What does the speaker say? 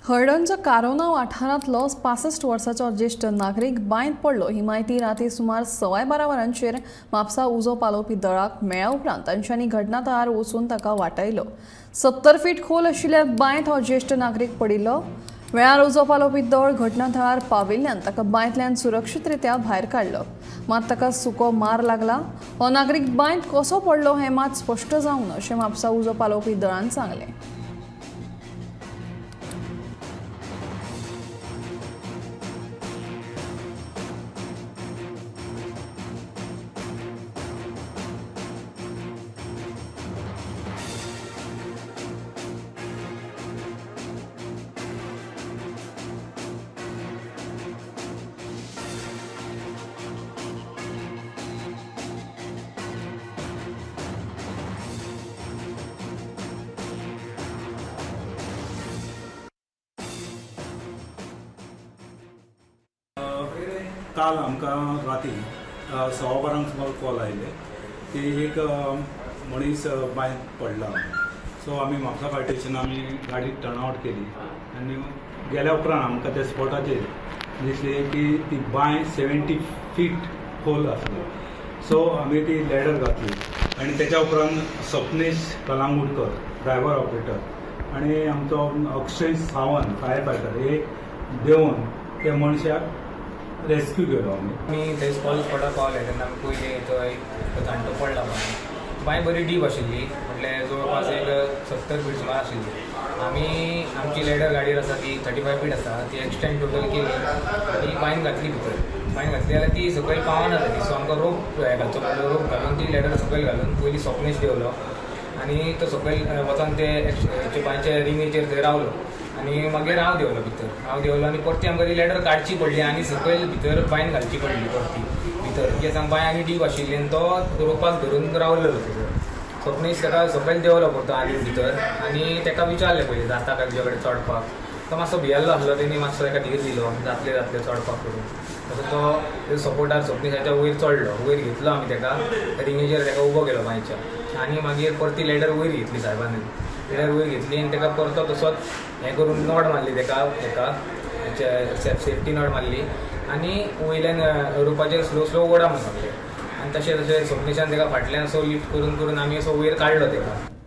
हळडणच्या corona वाठारांतलो 65 वर्सांचो ज्येष्ठ नागरीक बांयत पडलो ही माहिती राती सुमार 12:15 वरांचेर म्हापसा उजो पालोवपी दळाक मेळ्ळ्या उपरांत तांच्यांनी घटनाथळार वचून ताका वाटायलो। 70 फीट खोल आशिल्ल्या बांयत हो ज्येष्ठ नागरीक पडिल्लो। वेळार उजो पालोवपी दळ घटनाथळार पाविल्ल्यान ताका बांयतल्यान सुरक्षीतरित्या भायर काडलो, मात ताका सुको मार लागला। हो नागरीक बांयत कसो पडलो हें मात स्पश्ट जावंक ना अशें म्हापसा उजो पालोवपी दळान सांगलें। काल आमकां राती 12:15 सुमार कॉल आयले की एक मनीस बांयत पडला। सो आमी म्हापसा फायर स्टेशन आमी गाडी टर्न आउट केली आनी गेल्या उपरांत आमकां त्या स्पॉटाचेर दिसलें की ती बांय 70 फीट खोल आसली। सो आमी ती लॅडर घातली आनी तेच्या उपरांत स्वप्नेश कलांगूटकर ड्रायव्हर ऑपरेटर आनी आमचो अक्षय सावंत फायर फायटर हे देंवन त्या मनशाक रेस्क्यू केलो आमी थंय स्पॉटार पावले तेन्ना आमी पयली थंय जाणटो पडला बांय बरी डीप आशिल्ली, म्हटल्यार जवळपास एक 70 फीट सुमार आशिल्ली। आमी आमची लॅडर गाडयेर आसा ती 35 फीट आसा, ती एक्सटेंड टोटल केली आनी बांयत घातली भितर। बांयत घातली जाल्यार ती सकयल पावना जाली, सो आमकां रोप घालचो पडलो। रोप घालून ती लॅडर सकयल घालून पयली स्वप्नेश देवलो आनी तो सकयल वचोन ते बांयच्या रिंगेचेर थंय रावलो आनी मागीर हांव देवलो आनी परती आमकां ती लॅडर काडची पडली आनी सकयल भितर बांयत घालची पडली परती भितर, कित्याक बांय आनी डीप आशिल्ली आनी तो रोपाक धरून रावलेलो थंय। स्वप्नेश ताका सकयल देवलो परतो आनी भितर आनी ताका विचारलें पयलीं जाता काय तुजे कडेन चडपाक। तो मातसो भियेल्लो आसलो, तेणी मातसो ताका धीर दिलो जातलें चडपाक करून। तसो तो सपोर्टार स्वप्नेशाच्या वयर चडलो, वयर घेतलो आमी ताका रिंगेचेर ताका उबो केलो बांयच्या आनी मागीर परती लॅडर वयर घेतली साहेबांनी। लॅडर वयर घेतली आनी ताका परतो तसोच हें करून नॉट मारली ताका सेफ्टी नॉट मारली आनी वयल्यान रुपाचेर स्लो ओडा म्हणून सांगलें आनी तशें स्वप्नेशान ताका फाटल्यान असो लिफ्ट करून आमी असो वयर काडलो ताका।